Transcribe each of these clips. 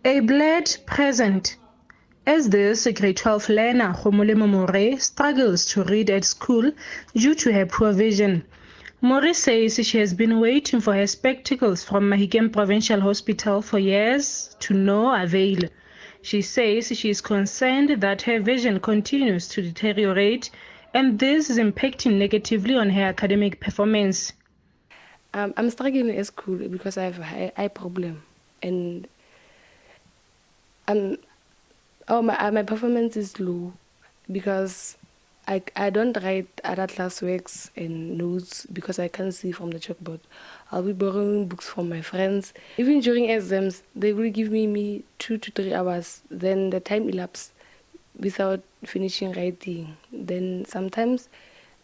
A blurred present. As this grade 12 learner, Khomolemo More, struggles to read at school due to her poor vision. More says she has been waiting for her spectacles from Mahikeng Provincial Hospital for years to no avail. She says she is concerned that her vision continues to deteriorate and this is impacting negatively on her academic performance. I'm struggling at school because I have an eye problem, and my performance is low because I don't write other classworks and notes because I can't see from the chalkboard. I'll be borrowing books from my friends. Even during exams, they will give me 2 to 3 hours. Then the time elapses without finishing writing. Then sometimes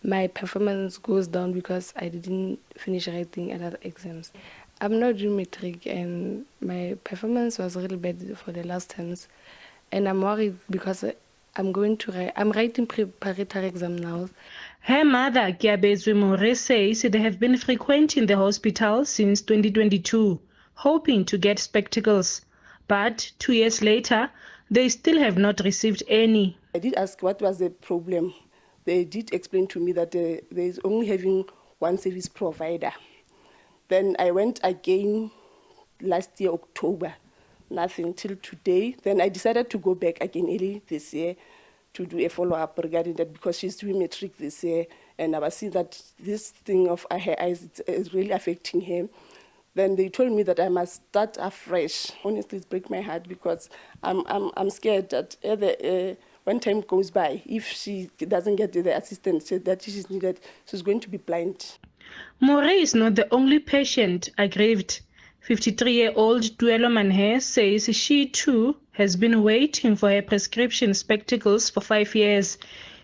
my performance goes down because I didn't finish writing other exams. I'm not doing matric and my performance was really bad for the last terms. And I'm worried because I'm writing preparatory exam now. Her mother, Kiabezwe More, says they have been frequenting the hospital since 2022, hoping to get spectacles. But 2 years later, they still have not received any. I did ask what was the problem. They did explain to me that there is only having one service provider. Then I went again last year, October. Nothing till today. Then I decided to go back again early this year to do a follow-up regarding that because she's doing matric this year and I was seeing that this thing of her eyes is really affecting her. Then they told me that I must start afresh. Honestly, it breaks my heart because I'm scared that when time goes by, if she doesn't get the assistance that she's needed, she's going to be blind. More is not the only patient aggrieved. 53-year-old Tuelo Manhe says she too has been waiting for her prescription spectacles for 5 years.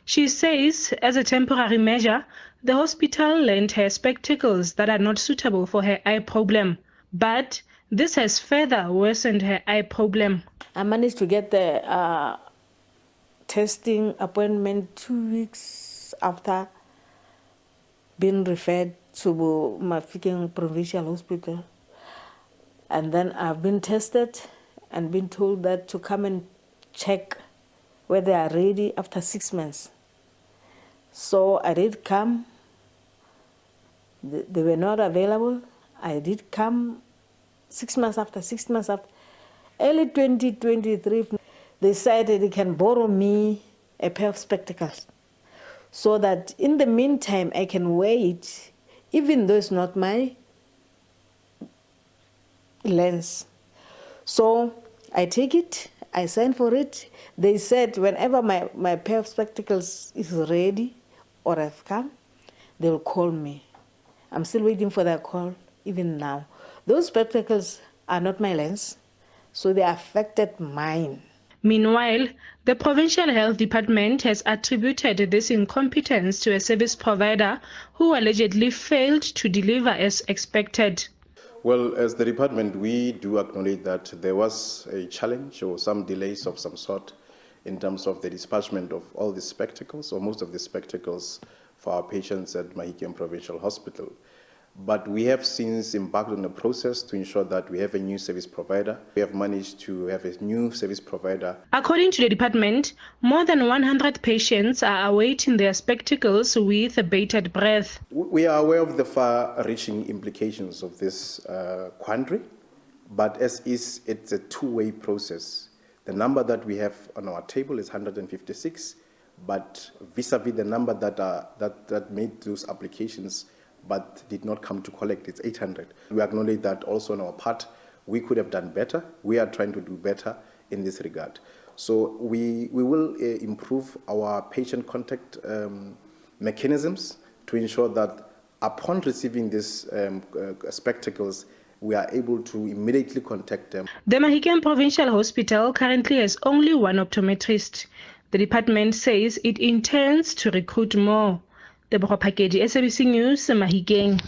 She says as a temporary measure, the hospital lent her spectacles that are not suitable for her eye problem. But this has further worsened her eye problem. I managed to get the testing appointment 2 weeks after being referred to Mahikeng Provincial Hospital. And then I've been tested and been told that to come and check whether they are ready after 6 months. So I did come. They were not available. I did come 6 months after. Early 2023, they said they can borrow me a pair of spectacles so that in the meantime I can wait, even though it's not my lens. So I take it, I sign for it. They said whenever my pair of spectacles is ready or I've come, they'll call me. I'm still waiting for their call even now. Those spectacles are not my lens, so they affected mine. Meanwhile, the Provincial Health Department has attributed this incompetence to a service provider who allegedly failed to deliver as expected. Well, as the department, we do acknowledge that there was a challenge or some delays of some sort in terms of the dispatchment of all the spectacles or most of the spectacles for our patients at Mahikeng Provincial Hospital. But we have since embarked on a process to ensure that we have a new service provider. We have managed to have a new service provider. According to the department, more than 100 patients are awaiting their spectacles with bated breath. We are aware of the far-reaching implications of this quandary, but as is, it's a two-way process. The number that we have on our table is 156, but vis-a-vis the number that made those applications but did not come to collect, it's 800. We acknowledge that also on our part, we could have done better. We are trying to do better in this regard. So we will improve our patient contact mechanisms to ensure that upon receiving these spectacles, we are able to immediately contact them. The Mahikeng Provincial Hospital currently has only one optometrist. The department says it intends to recruit more. Deborah Pakedi, SABC News, Mahikeng.